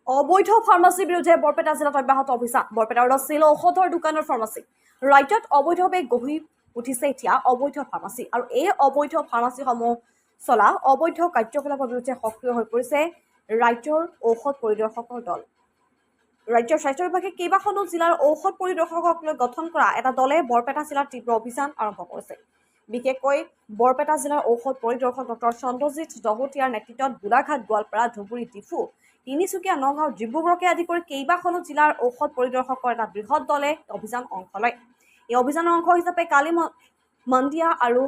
অবৈধ ফাৰ্মাচীৰ বিৰুদ্ধে বৰপেটা জিলাত অব্যাহত অভিযান। বৰপেটাৰ আছিল ঔষধৰ দোকানৰ ফাৰ্মাচী। ৰাজ্যত অবৈধভাৱে গঢ়ি উঠিছে এতিয়া অবৈধ ফাৰ্মাচী, আৰু এই অবৈধ ফাৰ্মাচীসমূহ চলা অবৈধ কাৰ্যকলাপৰ বিৰুদ্ধে সক্ৰিয় হৈ পৰিছে ৰাজ্যৰ ঔষধ পৰিদৰ্শকৰ দল। ৰাজ্যৰ স্বাস্থ্য বিভাগে কেইবাখনো জিলাৰ ঔষধ পৰিদৰ্শকক লৈ গঠন কৰা এটা দলে বৰপেটা জিলাত তীব্ৰ অভিযান আৰম্ভ কৰিছে। বিশেষকৈ বৰপেটা জিলাৰ ঔষধ পৰিদৰ্শক ডক্টৰ চন্দ্ৰজিৎ দহোটীয়াৰ নেতৃত্বত গোলাঘাট, গোৱালপাৰা, ধুবুৰী, ডিফু, তিনিচুকীয়া, নগাঁও, ডিব্ৰুগড়কে আদি কৰি কেইবাখনো জিলাৰ ঔষধ পৰিদৰ্শকৰ এটা বৃহৎ দলে অভিযান অংশ লয়। এই অভিযানৰ অংশ হিচাপে কালি মন্দিয়া আৰু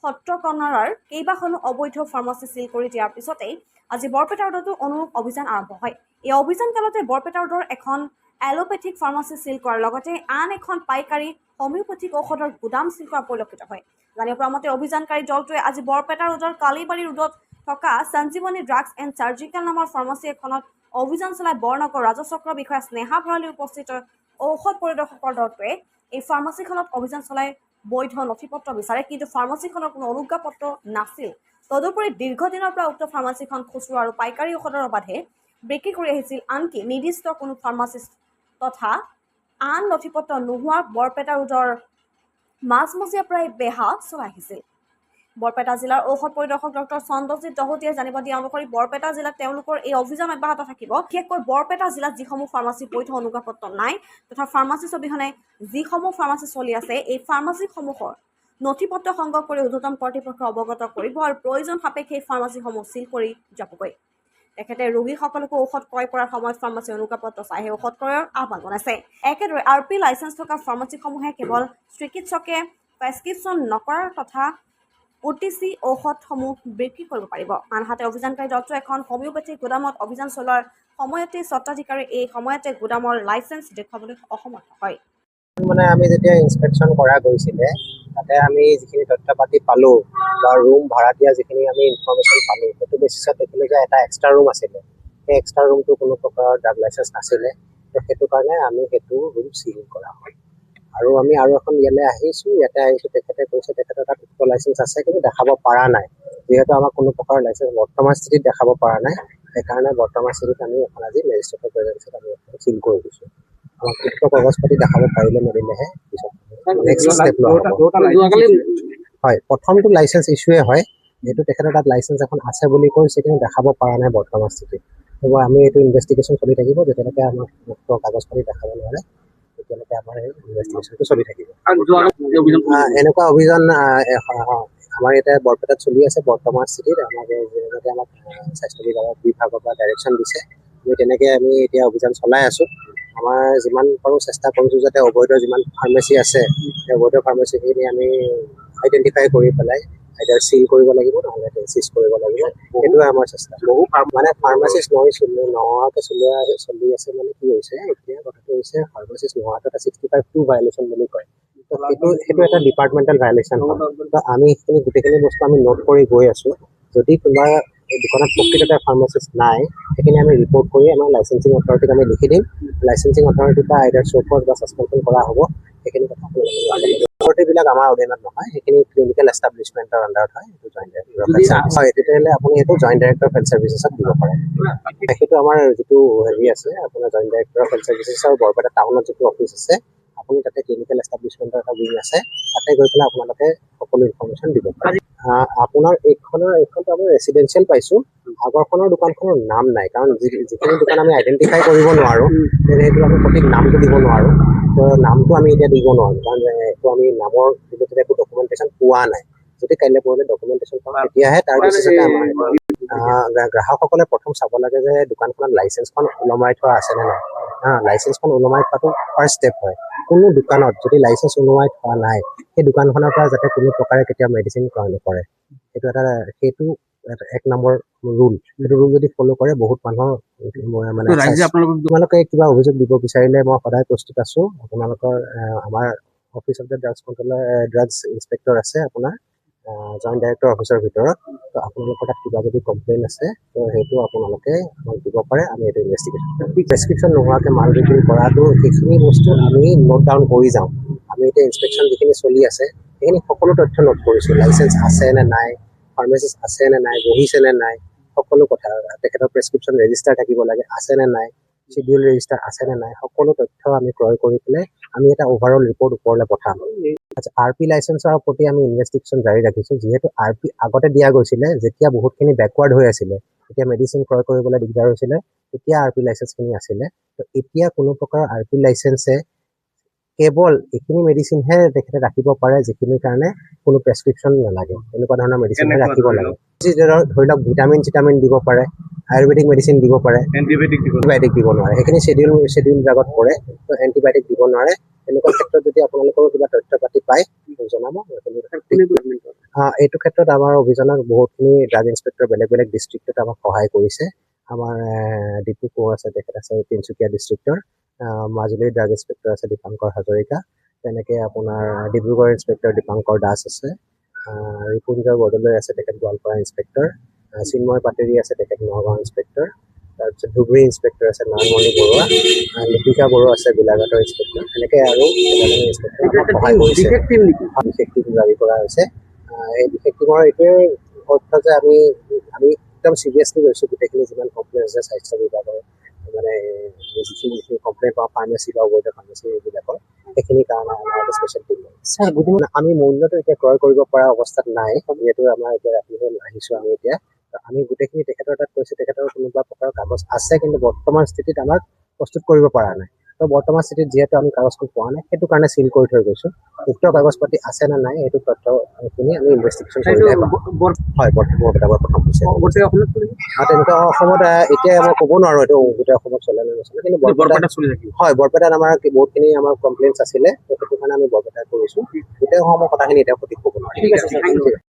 সত্ৰকনাৰাৰ কেইবাখনো অবৈধ ফাৰ্মাচী চিল কৰি দিয়াৰ পিছতেই আজি বৰপেটা ৰোডতো অনুৰূপ অভিযান আৰম্ভ হয়। এই অভিযান কালতে বৰপেটা ৰোডৰ এখন এলোপেথিক ফাৰ্মাচী চিল কৰাৰ লগতে আন এখন পাইকাৰী হোমিওপেথিক ঔষধৰ গুদাম চিল কৰা পৰিলক্ষিত হয়। জানিব পৰা মতে অভিযানকাৰী দলটোৱে আজি বৰপেটা ৰোডৰ কালিবাৰী ৰোডত থকা সঞ্জীৱনী ড্ৰাগছ এণ্ড চাৰ্জিকেল নামৰ ফাৰ্মাচী এখনত অভিযান চলাই বৰনগৰ ৰাজচক্ৰ বিষয়া স্নেহা ভৰালীৰ উপস্থিত ঔষধ পৰিদৰ্শকৰ দলটোৱে এই ফাৰ্মাচীখনত অভিযান চলাই বৈধ নথিপত্ৰ বিচাৰে, কিন্তু ফাৰ্মাচীখনৰ কোনো অনুজ্ঞাপত্ৰ নাছিল। তদুপৰি দীৰ্ঘদিনৰ পৰা উক্ত ফাৰ্মাচীখন খুচুৰা আৰু পাইকাৰী ঔষধৰ বাদে বিক্ৰী কৰি আহিছিল। আনকি নিৰ্দিষ্ট কোনো ফাৰ্মাচিষ্ট তথা আন নথিপত্ৰ নোহোৱা বৰপেটা ৰোডৰ মাজমজিয়া প্ৰায় বেহা চলাই আহিছিল। বৰপেটা জিলাৰ ঔষধ পৰিদৰ্শক ডক্টৰ চন্দ্ৰজিৎ দহোটীয়াই জানিব দিয়া অনুসৰি বৰপেটা জিলাত তেওঁলোকৰ এই অভিযান অব্যাহত থাকিব। বিশেষকৈ বৰপেটা জিলাত যিসমূহ ফাৰ্মাচী বৈধ অনুজ্ঞাপত্ৰ নাই তথা ফাৰ্মাচিষ্ট অবিহনে যিসমূহ ফাৰ্মাচী চলি আছে, এই ফাৰ্মাচীসমূহৰ নথিপত্ৰ সংগ্ৰহ কৰি ঊৰ্ধ্বতন কৰ্তৃপক্ষক অৱগত কৰিব আৰু প্ৰয়োজন সাপেক্ষে এই ফাৰ্মাচীসমূহ চিল কৰি যাবগৈ। তেখেতে ৰোগীসকলকো ঔষধ ক্ৰয় কৰাৰ সময়ত ফাৰ্মাচী অনুজ্ঞাপত্ৰ চাইহে ঔষধ ক্ৰয়ৰ আহ্বান জনাইছে। একেদৰে RP লাইচেঞ্চ থকা ফাৰ্মাচীসমূহে কেৱল চিকিৎসকে প্ৰেছক্ৰিপশ্যন নকৰাৰ তথা OTC ঔষধসমূহ বিক্ৰী কৰিব পাৰিব। আনহাতে অভিযানকাৰী দলটো এখন হোমিওপেথিক গুদামত অভিযান চলোৱাৰ সময়তে স্বত্বাধিকাৰী এই সময়তে গুদামৰ লাইচেঞ্চ দেখুৱাবলৈ অসমৰ্থ হয়। মানে আমি যেতিয়া ইনস্পেকশ্যন কৰা গৈছিলে তাতে আমি যিখিনি তথ্য পাতি পালোঁ বা ৰুম ভাড়া দিয়া যিখিনি আমি ইনফৰ্মেশ্যন পালোঁ, সেইটো বেচিছত দেখিলোঁ যে এটা এক্সট্ৰা ৰুম আছিলে। সেই এক্সট্ৰা ৰুমটো কোনো প্ৰকাৰৰ ড্ৰাগ লাইচেঞ্চ নাছিলে, তো সেইটো কাৰণে আমি সেইটো ৰুম চিল কৰা হয়। আৰু আমি আৰু এখন ইয়াতে আহিছোঁ, তেখেতে কৈছে তেখেতৰ তাত উক্ত লাইচেঞ্চ আছে, কিন্তু দেখাব পৰা নাই। যিহেতু আমাক কোনো প্ৰকাৰৰ লাইচেঞ্চ বৰ্তমান স্থিতিত দেখাব পৰা নাই, সেইকাৰণে বৰ্তমান স্থিতিত আমি এখন আজি মেজিষ্ট্ৰেটৰ প্ৰেজেন্সত আমি এখন চিল কৰি দিছোঁ। আমাক উক্ত কাগজ পাতি দেখাব পাৰিলে মেলিলেহে পিছত নেক্সট ষ্টেপ লোৱা হ'ব। হয়, প্ৰথমটো লাইচেঞ্চ ইছ্যুৱে হয়, যিহেতু তেখেতৰ তাত লাইচেঞ্চ এখন আছে বুলি কৈছে, কিন্তু দেখাব পৰা নাই বৰ্তমান স্থিতিত। গতিকে আমি এইটো ইনভেষ্টিগেশ্যন চলি থাকিব, যেতিয়ালৈকে আমাক উক্ত কাগজ পাতি দেখাব নোৱাৰে তেতিয়ালৈকে আমাৰ এই ইনভেষ্টিগেশ্যনটো চলি থাকিব। এনেকুৱা অভিযান আমাৰ ইয়াতে বৰপেটাত চলি আছে বৰ্তমান স্থিতিত। যেনেকৈ আমাক স্বাস্থ্য বিভাগৰ পৰা ডাইৰেকশ্যন দিছে, তেনেকৈ আমি এতিয়া অভিযান চলাই আছোঁ। আমাৰ যিমান পাৰোঁ চেষ্টা কৰিছোঁ যাতে অবৈধ যিমান ফাৰ্মাচী আছে সেই অবৈধ ফাৰ্মাচীখিনি আমি আইডেণ্টিফাই কৰি পেলাই আইডাৰ চিল কৰিব লাগিব, নহ'লে চিজ কৰিব লাগিব। সেইটোৱে আমাৰ চেষ্টা। বহু মানে ফাৰ্মাচিষ্ট নোহোৱাকৈ চলি আছে। মানে কি হৈছে এতিয়া কথাটো হৈছে ফাৰ্মাচিষ্ট নোহোৱাটো এটা 65(2) ভাইলেশ্যন বুলি কয়। তো সেইটো এটা ডিপাৰ্টমেণ্টেল ভাইলেশ্যন হয়। তো আমি সেইখিনি গোটেইখিনি বস্তু আমি নোট কৰি গৈ আছোঁ। যদি কোনোবা দোকানত প্ৰকৃততে ফাৰ্মাচিষ্ট নাই, সেইখিনি আমি ৰিপৰ্ট কৰি আমাৰ লাইচেঞ্চিং অথৰিটিক আমি লিখি দিম। লাইচেঞ্চিং অথৰিটিৰ পৰা আইডাৰ শ্ব'কজ বা ছাছপেনশ্যন কৰা হ'ব। সেইখিনি কথা অথৰিটিবিলাক আমাৰ অধীনত নহয়, সেইখিনি ক্লিনিকেল এষ্টাব্লিছমেণ্টৰ আণ্ডাৰত হয়। সেইটো জইণ্ট ডাইৰেক্টৰ হয়, তেতিয়াহ'লে আপুনি সেইটো জইণ্ট ডাইৰেক্টৰ অফ হেল্থ ছাৰ্ভিচেছত দিব পাৰে। সেইটো আমাৰ যিটো হেৰি আছে আপোনাৰ joint director of health services আৰু বৰপেটা টাউনত যিটো অফিচ আছে, আপুনি তাতে ক্লিনিকেল এষ্টাব্লিছমেণ্টৰ এটা উইং আছে, তাতে গৈ পেলাই আপোনালোকে সকলো ইনফৰ্মেশ্যন দিব পাৰে। আপোনাৰ এইখনতো আমি ৰেচিডেঞ্চিয়েল পাইছোঁ। আগৰখনৰ দোকানখনৰ নাম নাই, কাৰণ যিখিনি দোকান আমি আইডেণ্টিফাই কৰিব নোৱাৰোঁ সেইটো আমি সঠিক নামটো দিব নোৱাৰোঁ। তো নামটো আমি এতিয়া দিব নোৱাৰোঁ, কাৰণ এইটো আমি নামৰ ৰিলেটেড একো ডকুমেণ্টেশ্যন পোৱা নাই। যদি কাইলৈ পৰহিলে ডকুমেণ্টেশ্যন পাওঁ তেতিয়াহে তাৰ বেচিছতে আমাৰ গ্ৰাহকসকলে প্ৰথম চাব লাগে যে দোকানখনত লাইচেঞ্চখন ওলমাই থোৱা আছেনে নাই। লাইচেঞ্চখন ওলমাই থোৱাটো ফাৰ্ষ্ট ষ্টেপ হয়। কোনো দোকানত যদি লাইচেঞ্চ ওলমাই থোৱা নাই, সেই দোকানখনৰ পৰা যাতে কোনো প্ৰকাৰে কেতিয়াও মেডিচিন ক্ৰয় নকৰে। সেইটো এক নম্বৰ ৰুল। সেইটো ৰুল যদি ফ'ল' কৰে বহুত মানুহৰ মানে তোমালোকে কিবা অভিযোগ দিব বিচাৰিলে মই সদায় প্ৰস্তুত আছোঁ। আপোনালোকৰ আমাৰ office of the drugs inspector আছে আপোনাৰ জইণ্ট ডাইৰেক্টৰ অফিচৰ ভিতৰত। তো আপোনালোকৰ তাত কিবা যদি কমপ্লেইন আছে তো সেইটো আপোনালোকে আমাক দিব পাৰে, আমি এইটো ইনভেষ্টিগেশ্যন কৰিম। প্ৰেছক্ৰিপশ্যন নোহোৱাকৈ মাল বিক্ৰী কৰাটো সেইখিনি বস্তু আমি নোট ডাউন কৰি যাওঁ। আমি এতিয়া ইনস্পেকশ্যন যিখিনি চলি আছে সেইখিনি সকলো তথ্য নোট কৰিছোঁ। লাইচেঞ্চ আছে নে নাই, ফাৰ্মাচিষ্ট আছে নে নাই, বহিছে নে নাই, সকলো কথা। তেখেতৰ প্ৰেছক্ৰিপশ্যন ৰেজিষ্টাৰ থাকিব লাগে, আছে নে নাই, শিডিউল ৰেজিষ্টাৰ আছে নে নাই সকলো তথ্য আমি ক্ৰয় কৰি পেলাই আমি এটা অভাৰঅল ৰিপৰ্ট ওপৰলৈ পঠাম। আচ্ছা, RP লাইচেঞ্চৰ প্ৰতি আমি ইনভেষ্টিগেশ্যন জাৰি ৰাখিছোঁ। যিহেতু RP আগতে দিয়া গৈছিলে, যেতিয়া বহুতখিনি বেকৱাৰ্ড হৈ আছিলে, এতিয়া মেডিচিন ক্ৰয় কৰিবলৈ দিগদাৰ হৈছিলে, তেতিয়া RP লাইচেঞ্চখিনি আছিলে। তো এতিয়া কোনো প্ৰকাৰৰ RP লাইচেঞ্চে কেৱল এইখিনি মেডিচিনহে তেখেতে ৰাখিব পাৰে যিখিনিৰ কাৰণে কোনো প্ৰেছক্ৰিপশ্যন নালাগে, এনেকুৱা ধৰণৰ মেডিচিনহে ৰাখিব লাগে। ধৰি লওক ভিটামিন দিব পাৰে, আয়ুৰ্বেদিক মেডিচিন দিব পাৰে, এণ্টিবায়'টিক দিব নোৱাৰে, সেইখিনি শ্বেডিউল বিভাগত পৰে। তো এণ্টিবায়'টিক দিব নোৱাৰে। এনেকুৱা ক্ষেত্ৰত যদি আপোনালোকৰ কিবা তথ্য পাতি পায় জনাব। এইটো ক্ষেত্ৰত আমাৰ অভিযানত বহুতখিনি ড্ৰাগ ইনস্পেক্টৰ বেলেগ বেলেগ ডিষ্ট্ৰিক্টত আমাক সহায় কৰিছে। আমাৰ ডিপু কোঁৱৰ আছে, তেখেত আছে তিনিচুকীয়া ডিষ্ট্ৰিক্টৰ। মাজুলীৰ ড্ৰাগ ইনস্পেক্টৰ আছে দীপাংকৰ হাজৰিকা। তেনেকৈ আপোনাৰ ডিব্ৰুগড় ইনস্পেক্টৰ দীপাংকৰ দাস আছে। ৰিপুঞ্জয় বৰদলৈ আছে, তেখেত গোৱালপাৰা ইনস্পেক্টৰ। চিন্ময় পাটেৰী আছে, তেখেত নগাঁও ইনস্পেক্টৰ। তাৰপিছত ধুবুৰী ইনস্পেক্টৰ আছে নাৰায়ণমণি বৰুৱা। লিপিকা বড়ো আছে গোলাঘাটৰ ইনস্পেক্টৰ। এনেকৈ আৰু ইনস্পেক্টৰ সহায় কৰিছে। বিশেষ টীম জাৰি কৰা হৈছে। এই বিশেষ টীমৰ এইটোৱে অৰ্থ যে আমি একদম চিৰিয়াছলি লৈছোঁ গোটেইখিনি যিমান কমপ্লেইন আছে স্বাস্থ্য বিভাগৰ, মানে যিখিনি কমপ্লেইন পাওঁ ফাৰ্মাচী বা অবৈধ ফাৰ্মাচী এইবিলাকৰ, সেইখিনি কাৰণে আমাৰ এটা স্পেচিয়েল টীম লাগে। আমি মূল্যটো এতিয়া ক্ৰয় কৰিব পৰা অৱস্থাত নাই, যিহেতু আমাৰ এতিয়া ৰাতি হ'ল, আহিছোঁ আমি এতিয়া। আমি গোটেইখিনি তেখেতৰ তাত কৈছোঁ, তেখেতৰ কোনোবা প্ৰকাৰৰ কাগজ আছে, কিন্তু বৰ্তমান স্থিতিত আমাক প্ৰস্তুত কৰিব পৰা নাই। তো বৰ্তমান স্থিতিত যিহেতু আমি কাগজখন পোৱা নাই, সেইটো কাৰণে চিল কৰি থৈ গৈছোঁ। উক্ত কাগজ পাতি আছে নে নাই সেইটো তথ্যখিনি আমি ইনভেষ্টিগেশ্যন কৰিলে হয়, বৰপেটা প্ৰথম হৈছে। তেনেকুৱা অসমত এতিয়া মই ক'ব নোৱাৰোঁ এইটো গোটেই অসমত চলে নে নচলে, কিন্তু হয়, বৰপেটাত আমাৰ বহুতখিনি আমাৰ কমপ্লেইনছ আছিলে, সেইটো কাৰণে আমি বৰপেটাত কৰিছোঁ। গোটেই অসমৰ কথাখিনি এতিয়া সঠিক ক'ব নোৱাৰোঁ।